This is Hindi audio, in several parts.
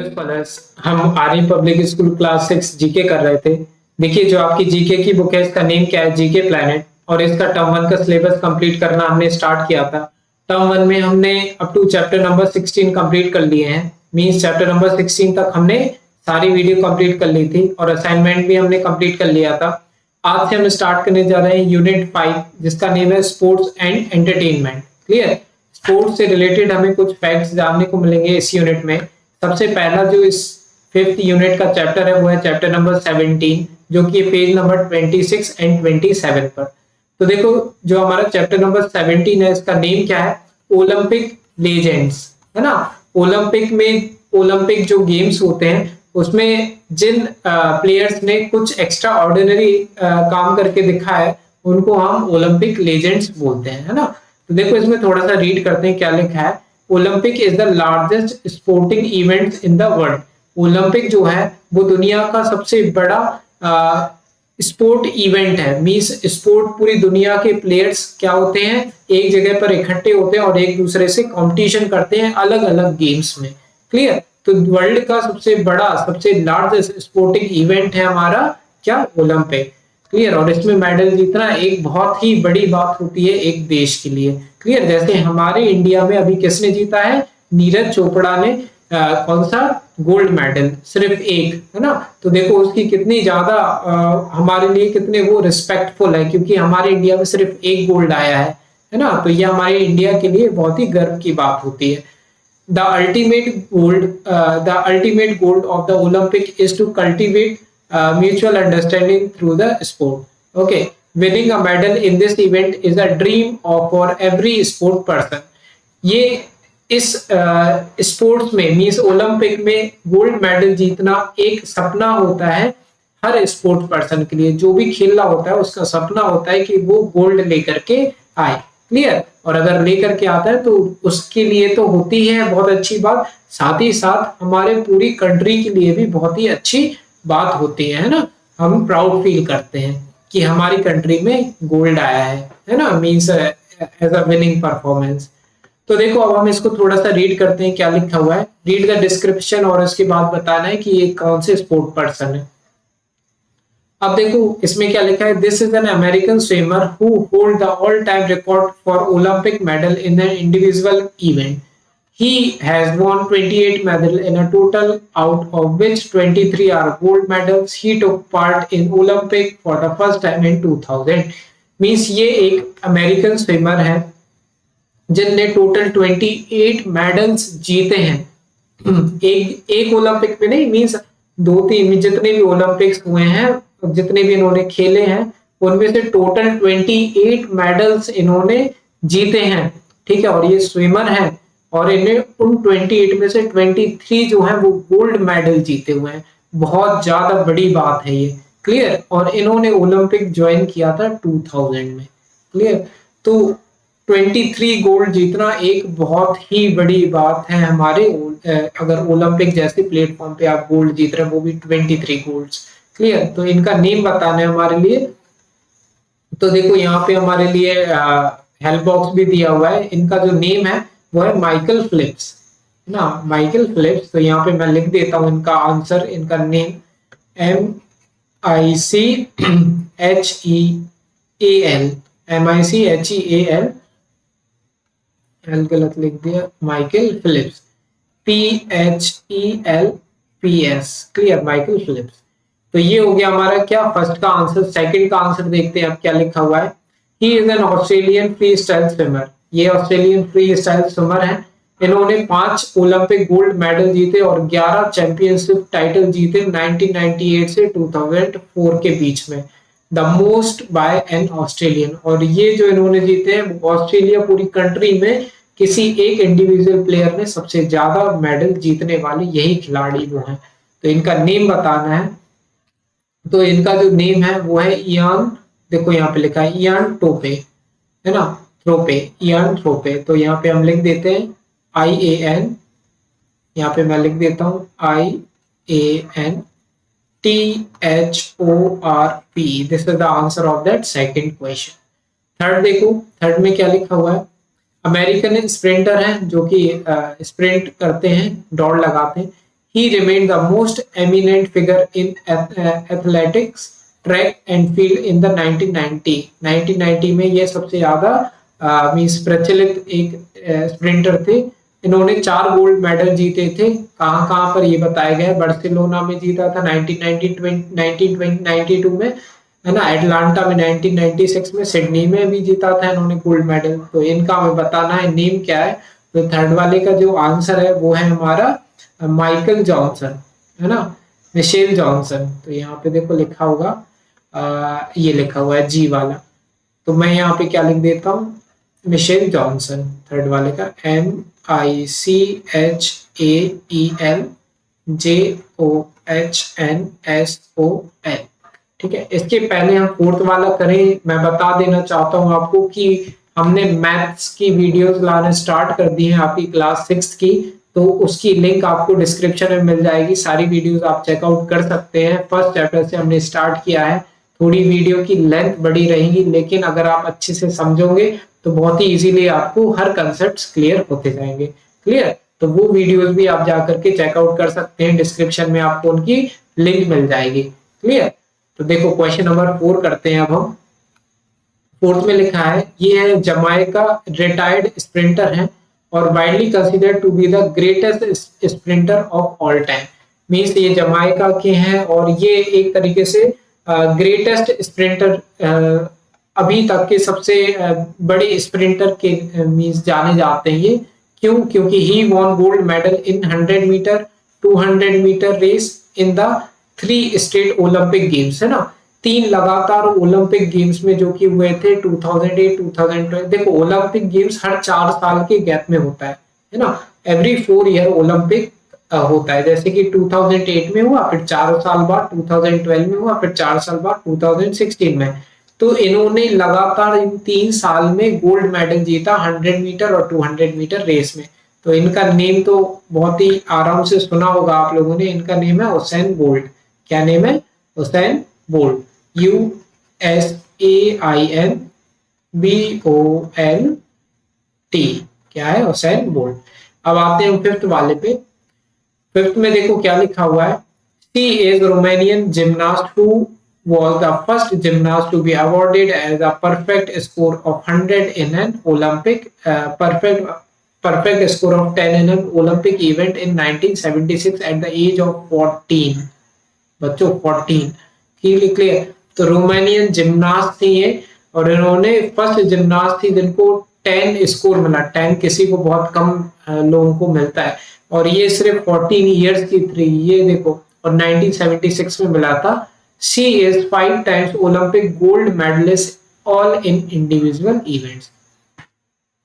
स्कॉलर्स, हम army public school class 6 GK कर रहे थे। देखिए, जो आपकी जीके की बुक है इसका नेम क्या है, जीके प्लैनेट, और इसका टर्म 1 का सिलेबस कंप्लीट करना हमने स्टार्ट किया था। टर्म 1 में हमने up to chapter number 16 complete कर लिए हैं। मींस चैप्टर नंबर 16 तक हमने सारी वीडियो कंप्लीट कर ली थी और असाइनमेंट भी हमने कंप्लीट कर लिया था। आज से हम स्टार्ट करने जा रहे हैं यूनिट 5, जिसका नेम है sports and entertainment. Clear? Sports से रिलेटेड हमें कुछ फैक्ट्स जानने को मिलेंगे इस यूनिट में। सबसे पहला जो इस 5th यूनिट का चैप्टर है वो है चैप्टर नंबर 17, जो कि पेज नंबर 26 एंड 27 पर। तो देखो, जो हमारा चैप्टर नंबर 17 है इसका नेम क्या है, ओलंपिक लेजेंड्स, है ना। ओलंपिक जो गेम्स होते हैं उसमें जिन प्लेयर्स ने कुछ एक्स्ट्रा ऑर्डिनरी काम करके दिखा है उनको हम ओलंपिक लेजेंड्स बोलते हैं, है ना। तो देखो, इसमें थोड़ा सा रीड करते हैं क्या लिखा है। Olympic is the largest sporting event in the world. Olympic जो है वो दुनिया का सबसे बड़ा स्पोर्ट इवेंट है। मींस स्पोर्ट, पूरी दुनिया के प्लेयर्स क्या होते हैं, एक जगह पर इकट्ठे होते हैं और एक दूसरे से कंपटीशन करते हैं अलग अलग गेम्स में। क्लियर? तो वर्ल्ड का सबसे बड़ा, सबसे लार्जेस्ट स्पोर्टिंग इवेंट है हमारा क्या, ओलंपिक। क्लियर? और इसमें मेडल जीतना एक बहुत ही बड़ी बात होती है एक देश के लिए। क्लियर? जैसे हमारे इंडिया में अभी किसने जीता है, नीरज चोपड़ा ने कौन सा गोल्ड मेडल, सिर्फ एक, है ना। तो देखो उसकी कितनी ज्यादा हमारे लिए कितने वो रिस्पेक्टफुल है, क्योंकि हमारे इंडिया में सिर्फ एक गोल्ड आया है ना। तो ये हमारे इंडिया के लिए बहुत ही गर्व की बात होती है। The ultimate goal of the Olympic is to cultivate mutual understanding through the sport. Okay, winning a medal in this event is a dream for every sport person. ये इस स्पोर्ट्स में, मींस ओलंपिक में गोल्ड मेडल जीतना एक सपना होता है हर स्पोर्ट पर्सन के लिए। जो भी खेलना होता है उसका सपना होता है कि वो गोल्ड लेकर के आए। क्लियर? और अगर लेकर के आता है तो उसके लिए तो होती है बहुत अच्छी बात, साथ ही साथ हमारे पूरी कंट्री के लिए भी बहुत ही अच्छी बात होती है ना। हम प्राउड फील करते हैं कि हमारी कंट्री में गोल्ड आया है ना, means as a winning performance. तो देखो, अब हम इसको थोड़ा सा रीड करते हैं क्या लिखा हुआ है। रीड द डिस्क्रिप्शन और उसके बाद बताना है कि ये कौन से स्पोर्ट पर्सन है। अब देखो इसमें क्या लिखा है, this is an American swimmer who hold the all time record for Olympic medal in an individual event. He has won 28 medals in a total, out of which 23 are gold medals. He took part in Olympic for the first time in 2000. Means ये एक अमेरिकन स्विमर है जिनने टोटल 28 मेडल्स जीते हैं। एक ओलंपिक में नहीं, मींस 2-3 जितने भी ओलंपिक्स हुए हैं, जितने भी इन्होंने खेले हैं, उनमें से टोटल 28 मेडल्स इन्होंने जीते हैं। ठीक है? और ये स्विमर है और इन्हें उन 28 में से 23 जो है वो गोल्ड मेडल जीते हुए हैं। बहुत ज्यादा बड़ी बात है ये। क्लियर? और इन्होंने ओलंपिक ज्वाइन किया था 2000 में। क्लियर? तो 23 गोल्ड जीतना एक बहुत ही बड़ी बात है हमारे। अगर ओलंपिक जैसे प्लेटफॉर्म पे आप गोल्ड जीत रहे हैं, वो भी 23 गोल्ड्स। क्लियर? तो इनका नेम बताना है हमारे लिए। तो देखो यहाँ पे हमारे लिए हेल्प बॉक्स भी दिया हुआ है। इनका जो नेम है वो है माइकल फिलिप्स, है ना, माइकल फिलिप्स। तो यहाँ पे मैं लिख देता हूँ इनका आंसर, इनका नेम MICHEAL, एल गलत लिख दिया, Michael Phelps, PHELPS। Clear? Michael Phelps. तो ये हो गया हमारा क्या, फर्स्ट का आंसर। सेकंड का आंसर देखते हैं अब क्या लिखा हुआ है। He is an Australian free style swimmer. ये ऑस्ट्रेलियन फ्री स्टाइल स्विमर है। इन्होंने 5 ओलंपिक गोल्ड मेडल जीते और 11 चैंपियनशिप टाइटल जीते 1998 से 2004 के बीच में। The most by an Australian. और ये जो इन्होंने जीते हैं ऑस्ट्रेलिया पूरी कंट्री में किसी एक इंडिविजुअल प्लेयर ने सबसे ज्यादा मेडल जीतने वाले यही खिलाड़ी वो हैं। तो इनका नेम बताना है। तो इनका जो नेम है वो है इयान, देखो यहाँ पे लिखा है इयान टोपे, है ना, थ्रोपे, इयान थ्रोपे। तो यहाँ पे हम लिख देते हैं IAN, यहाँ पे मैं लिख देता हूँ IANTHORP। This is the answer of that second question. Third देखो, थर्ड में क्या लिखा हुआ है। अमेरिकन स्प्रिंटर हैं जो कि स्प्रिंट करते हैं, दौड़ लगाते हैं। He remained the most eminent figure in athletics, track and field in the 1990 में ये सबसे ज्यादा मीन्स प्रचलित एक स्प्रिंटर थे। इन्होंने 4 गोल्ड मेडल जीते थे। कहाँ कहाँ पर ये बताया गया है, बार्सिलोना में जीता था 1992 में, है ना, एटलांटा में 1996 में, सिडनी में भी जीता था इन्होंने गोल्ड मेडल। तो इनका हमें बताना है नेम क्या है। तो थर्ड वाले का जो आंसर है वो है हमारा माइकल जॉनसन, है ना, मिशेल जॉनसन। तो यहाँ पे देखो लिखा होगा ये लिखा हुआ है जी वाला, तो मैं यहाँ पे क्या लिख देता हूँ, मिशेल जॉनसन थर्ड वाले का, MICHAELJOHNSON। ठीक है, इसके पहले हम फोर्थ वाला करें, मैं बता देना चाहता हूँ आपको कि हमने मैथ्स की वीडियोस लाना स्टार्ट कर दी हैं आपकी क्लास 6 की, तो उसकी लिंक आपको डिस्क्रिप्शन में मिल जाएगी। सारी वीडियोस आप चेकआउट कर सकते हैं। फर्स्ट चैप्टर से हमने स्टार्ट किया है। थोड़ी वीडियो की लेंथ बड़ी रहेगी, लेकिन अगर आप अच्छे से समझोगे तो बहुत ही इजीली आपको हर कंसेप्ट क्लियर होते जाएंगे। क्लियर, तो वो वीडियोस भी आप जाकर के चेकआउट कर सकते हैं, डिस्क्रिप्शन में आपको उनकी लिंक मिल जाएगी। क्लियर, तो देखो क्वेश्चन नंबर 4 करते हैं अब हम। फोर्थ में लिखा है, ये है जमाइका रिटायर्ड स्प्रिंटर है और widely considered to be the greatest sprinter of all time. Means ये जमाइका के हैं और ये एक तरीके से ग्रेटेस्ट स्प्रिंटर, अभी तक के सबसे बड़े स्प्रिंटर के मींस जाने जाते हैं ये। क्यों? क्योंकि he won gold medal in 100 metre, 200 metre race in the 3 state Olympic games, है ना, 3 लगातार ओलंपिक गेम्स में जो कि हुए थे 2008, 2012। देखो ओलंपिक गेम्स हर 4 साल के गैप में होता है ना, एवरी 4 ईयर ओलंपिक होता है। जैसे कि 2008 में हुआ, फिर 4 साल बाद 2012 में हुआ, फिर 4 साल बाद 2016 में। तो इन्होंने लगातार इन 3 साल में गोल्ड मेडल जीता 100 मीटर और 200 मीटर रेस में। तो इनका नेम तो बहुत ही आराम से सुना होगा आप लोगों ने। इनका नेम है उसेन बोल्ट। क्या नेम है? Usain bolt, USAINBOLT। क्या है? Usain bolt. अब आते हैं फिफ्थ वाले पे। फिफ्थ में देखो क्या लिखा हुआ है, she is Romanian gymnast who was the first gymnast to be awarded as a perfect score of 100 in an Olympic perfect score of 10 in an Olympic event in 1976 at the age of 14। बच्चों 14, क्लियर। तो रोमानियन जिमनास्ट थी ये और इन्होंने फर्स्ट जिमनास्ट थी जिनको 10 स्कोर मिला। 10 किसी को बहुत कम लोगों को मिलता है और ये सिर्फ 14 इयर्स की थी, ये देखो, और 1976 में मिला था। She is 5 times Olympic gold medalist all in individual events।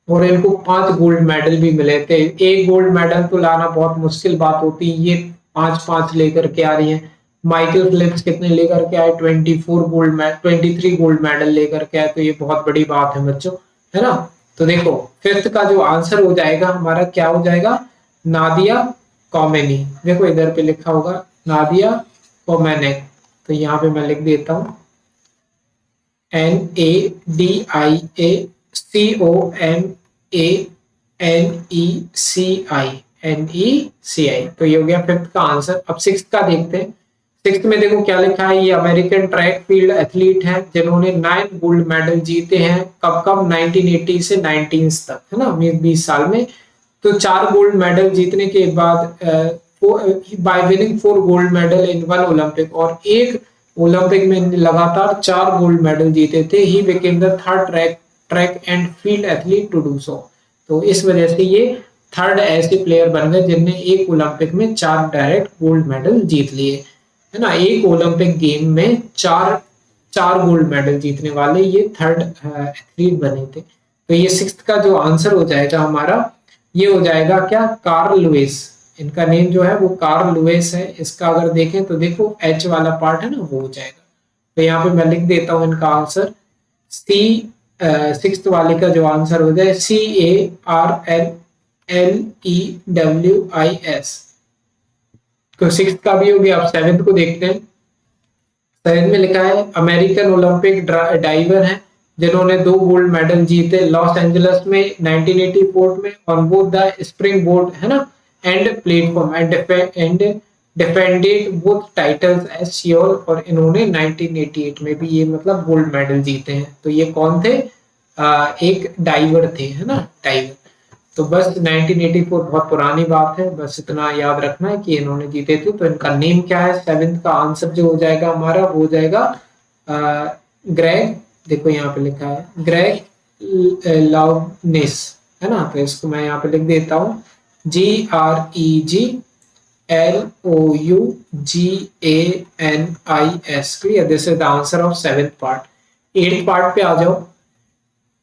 और इनको 5 गोल्ड मेडल भी मिले थे। एक गोल्ड मेडल तो लाना बहुत मुश्किल बात होती है, ये 5 लेकर के आ रही हैं। माइकल फिलिप्स कितने लेकर के आए? 23 गोल्ड मेडल लेकर के आए। तो ये बहुत बड़ी बात है बच्चों, है ना। तो देखो फिफ्थ का जो आंसर हो जाएगा हमारा क्या हो जाएगा? नादिया कॉमेनी। देखो इधर पे लिखा होगा नादिया कोमेनेक, तो यहाँ पे मैं लिख देता हूं NADIACOMANECI। तो ये हो गया फिफ्थ का आंसर। अब सिक्स्थ का देखते हैं। सिक्स्थ में देखो क्या लिखा है, ये अमेरिकन ट्रैक फील्ड एथलीट हैं जिन्होंने 9 गोल्ड मेडल जीते हैं। कब 1980 से 19 तक, है ना, 20 साल में। तो 4 गोल्ड मेडल जीतने के बाद by winning 4 gold medal in 1 Olympic, और एक ओलंपिक में लगातार 4 गोल्ड मेडल जीते थे। ही became the third track and field athlete to do so। तो इस वजह से ये थर्ड ऐसे प्लेयर बन गए जिनने एक ओलंपिक में 4 डायरेक्ट गोल्ड मेडल जीत लिए, है ना। एक ओलंपिक गेम में 4 गोल्ड मेडल जीतने वाले ये थर्ड एथलीट बने थे। तो ये सिक्स्थ का जो आंसर हो जाएगा हमारा, ये हो जाएगा क्या? Carl Lewis. इनका नेम जो है वो कार्ल लुइस है। इसका अगर देखें तो देखो एच वाला पार्ट है ना, वो हो जाएगा। तो यहाँ पे मैं लिख देता हूँ इनका आंसर, सिक्स्थ वाले का जो आंसर हो जाए CARLLEWIS। तो सिक्स्थ का भी हो गया। अब सेवेंथ को देखते हैं। सेवेंथ में लिखा है अमेरिकन ओलंपिक डाइवर है जिन्होंने 2 गोल्ड मेडल जीते लॉस एंजलिस में 1984 में on both the springboard, है ना, and platform and defended both titles as Seoul, और इन्होंने 1988 में भी ये मतलब गोल्ड मेडल जीते हैं। तो ये कौन थे? एक डाइवर थे, है ना, डाइवर। तो बस 1984 बहुत पुरानी बात है, बस इतना याद रखना है कि इन्होंने जीते थे। तो इनका नेम क्या है? सेवेंथ का आंसर जो हो जाएगा हमारा वो हो जाएगा ग्रेग, देखो यहाँ पे लिखा है ग्रेग लाउनेस, है ना। तो इसको मैं यहाँ पे लिख देता हूँ GREGLOUGANIS। Clear? This is the answer of seventh part. Eighth part पे आ जाओ।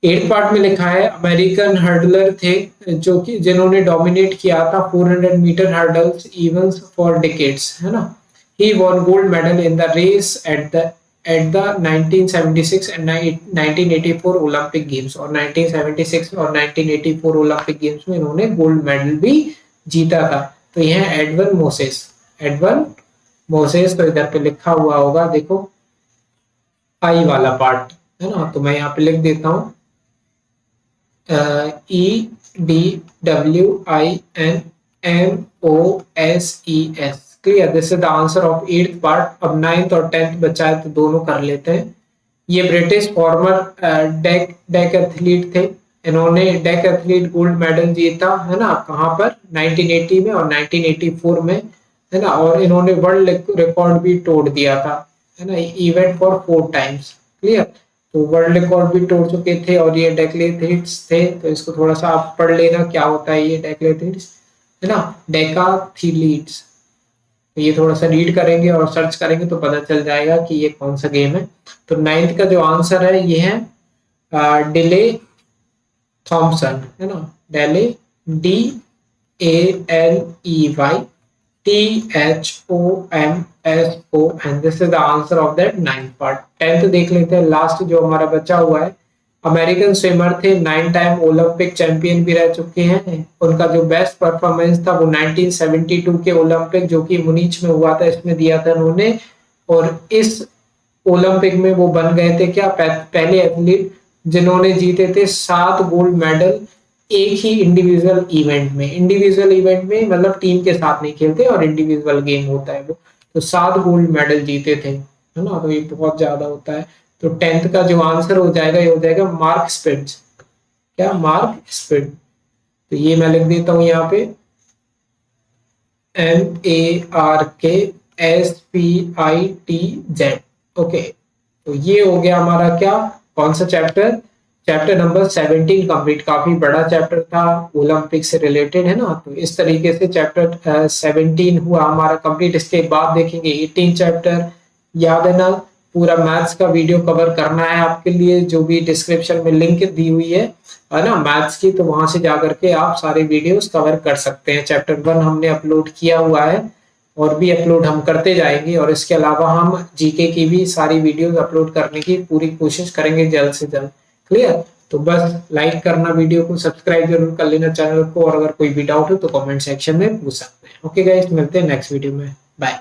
एट पार्ट में लिखा है अमेरिकन हर्डलर थे जो कि जिन्होंने डोमिनेट किया था 400 metre hurdles events for decades, है ना। He won gold medal in the race at the 1976 and 1984 Olympic games, और 1976 और 1984 ओलंपिक गेम्स में इन्होंने गोल्ड मेडल भी जीता था। तो यह है एडवन मोसेस, एडवन मोसेस। तो इधर पे लिखा हुआ होगा, देखो आई वाला पार्ट, है ना। तो मैं यहाँ पे लिख देता हूँ EDWINMOSES। Clear? This is the answer of eighth part. अब नाइन्थ और टेंथ बचा है तो दोनों कर लेते हैं। ये ब्रिटिश फॉर्मर डेक एथलीट थे, इन्होंने डेक एथलीट गोल्ड मेडल जीता, है ना, कहाँ पर? 1980 में और 1984 में, है ना। और इन्होंने वर्ल्ड रिकॉर्ड भी तोड़ दिया था, है ना, इवेंट फॉर 4 टाइम्स। क्लियर? तो वर्ल्ड रिकॉर्ड भी तोड़ चुके थे और ये डेक्लेथेट्स थे। तो इसको थोड़ा सा आप पढ़ लेना क्या होता है ये डेक्लेथेट्स, है ना, डेकाथलीट्स। तो ये थोड़ा सा रीड करेंगे और सर्च करेंगे तो पता चल जाएगा कि ये कौन सा गेम है। तो नाइन्थ का जो आंसर है ये है डेले थॉम्सन, है ना, डेले DALEYTHOMSO, and this is the answer of that ninth part। 10th देख लेते हैं, लास्ट जो हमारा बचा हुआ है। अमेरिकन स्विमर थे, 9 टाइम ओलंपिक चैंपियन भी रह चुके हैं। उनका जो बेस्ट परफॉर्मेंस था वो 1972 के ओलंपिक जो कि मुनीच में हुआ था, इसमें दिया था उन्होंने। और इस ओलंपिक में वो बन गए थे क्या? पहले एथलीट जिन्होंने जीते थे 7 गोल्ड मेडल एक ही इंडिविजुअल इवेंट में। इंडिविजुअल इवेंट में मतलब टीम के साथ नहीं खेलते और इंडिविजुअल गेम होता है वो। तो 7 गोल्ड मेडल जीते थे, है ना। तो ये बहुत ज्यादा होता है। तो 10th का जो आंसर हो जाएगा ये हो जाएगा मार्क स्पिट्ज। क्या? Mark Spitz. तो ये मैं लिख देता हूं यहाँ पे MARKSPITZ। ओके, तो ये हो गया हमारा क्या? कौन सा चैप्टर? Chapter number 17 complete. काफी बड़ा चैप्टर था, ओलंपिक से रिलेटेड, है ना। तो इस तरीके से चैप्टर 17 हुआ हमारा कंप्लीट। इसके बाद देखेंगे 18 चैप्टर। याद है ना, पूरा मैथ्स का वीडियो कवर करना है आपके लिए, जो भी डिस्क्रिप्शन में लिंक दी हुई है ना मैथ्स की, तो वहां से जाकर के आप सारे वीडियोस कवर कर सकते हैं। चैप्टर 1 हमने अपलोड किया हुआ है और भी अपलोड हम करते जाएंगे, और इसके अलावा हम जीके की भी सारी वीडियोस अपलोड करने की पूरी कोशिश करेंगे जल्द से जल्द। क्लियर? तो बस लाइक करना वीडियो को, सब्सक्राइब जरूर कर लेना चैनल को, और अगर कोई भी डाउट हो तो कमेंट सेक्शन में पूछ सकते हैं। ओके गाइस, मिलते हैं नेक्स्ट वीडियो में। बाय।